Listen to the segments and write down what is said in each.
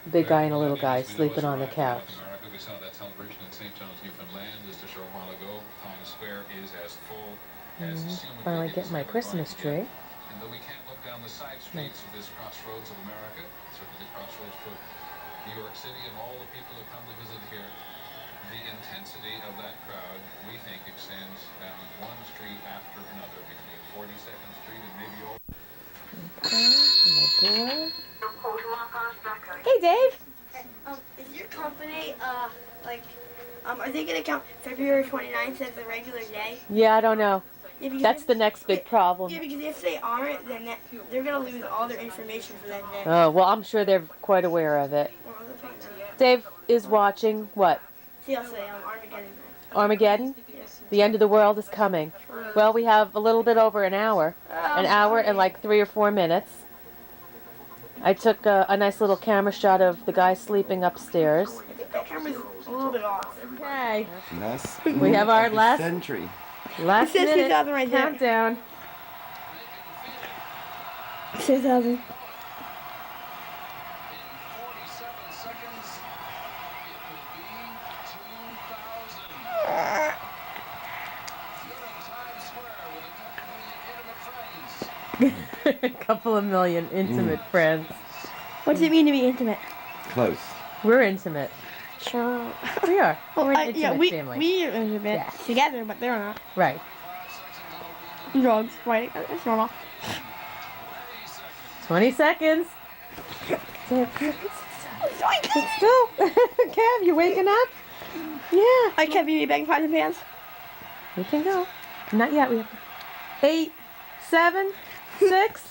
Big guy and a little guy sleeping on the couch. We saw that celebration in St. John's, Newfoundland, just a short while ago. Times Square is as full as Finally getting my Christmas tree. And though we can't look down the side streets of this crossroads of America, certainly the crossroads for New York City and all the people who come to visit here, the intensity of that crowd, we think, extends down one street after another between 42nd Street and maybe all. Okay, my door. Hey, Dave. Is your company, are they going to count February 29th as a regular day? Yeah, I don't know. Yeah, That's the next big problem. Yeah, because if they aren't, then they're going to lose all their information for that day. Oh, well, I'm sure they're quite aware of it. Well, that's fine now. Dave is watching what? CLC, Armageddon. Armageddon? Yes. The end of the world is coming. Well, we have a little bit over an hour. An hour and like 3 or 4 minutes. I took a nice little camera shot of the guy sleeping upstairs. I think that camera's a little bit off. Okay. Nice. We have our last century. It says minute 2000 right there. countdown. 2000. A couple of million intimate friends. What does it mean to be intimate? Close. We're intimate. Sure. We are. We're an intimate Yeah, we family. are intimate Yeah. together, but they're not. Right. Drugs, right? It's normal. 20 seconds. Sit still. Kev, you waking up? Yeah. I kept you back pots and pans. We can go. Not yet. We have 8, 7, 6,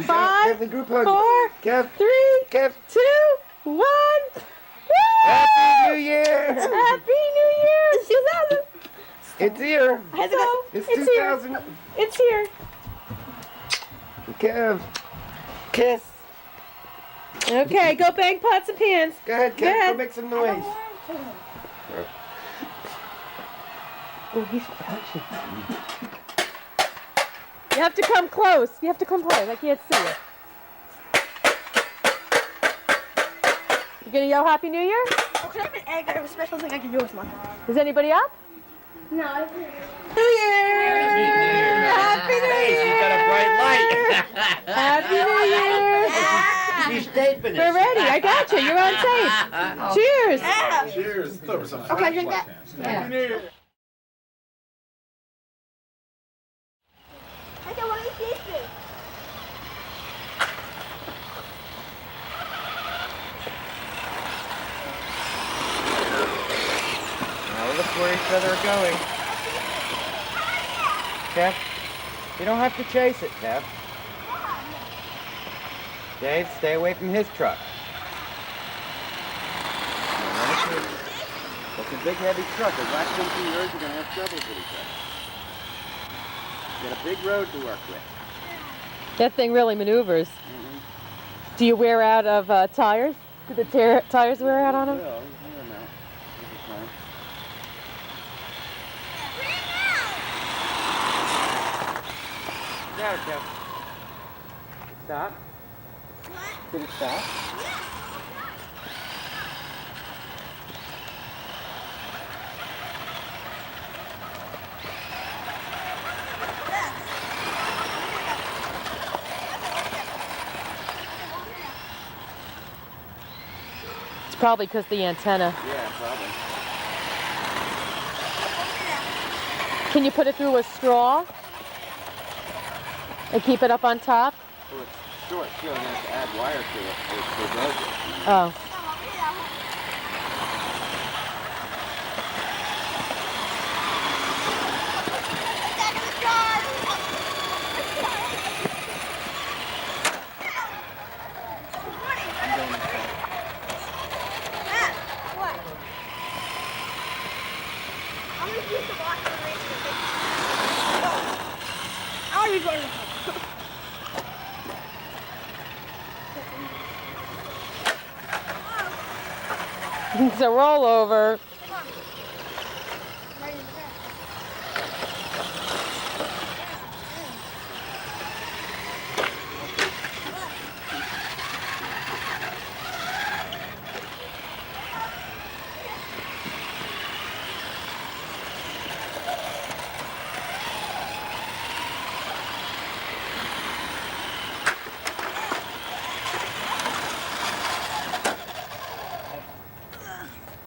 5, 4, 3, Kev. 2, 1. Woo! Happy New Year! Happy New Year! It's 2000. It's here. It's It's here. 2000. It's here. Kev. Kiss. Okay, go bang pots and pans. Go ahead, Kev. Go ahead. Go make some noise. Oh, he's touchy. You have to come close. You have to come close. I can't see you. You gonna yell Happy New Year? Oh, can I have an egg? I have a special thing I can do with mine. Is anybody up? No, New Year! Happy New Hey, Year! she's got a bright light. Happy New Year! She's taping it. We're ready. I got you. You're on tape. Cheers. Yeah. Cheers. Okay, drink that. Happy New Year. I got one of these pieces. Now look where each other are going. Kev, you don't have to chase it, Kev. Dave, stay away from his truck. That's a big, heavy truck. If that comes through yours, you're going to have trouble with each other. You got a big road to work with. That thing really maneuvers. Do you wear out of tires? Do the tires wear out on them? Well, I don't know. This is fine. There, Kev. Stop. Did it stop? It's probably because the antenna. Yeah, probably. Can you put it through a straw? And keep it up on top? Well, it's short, too. I'm going to have to add wire to it. It does it. Oh. It's a rollover.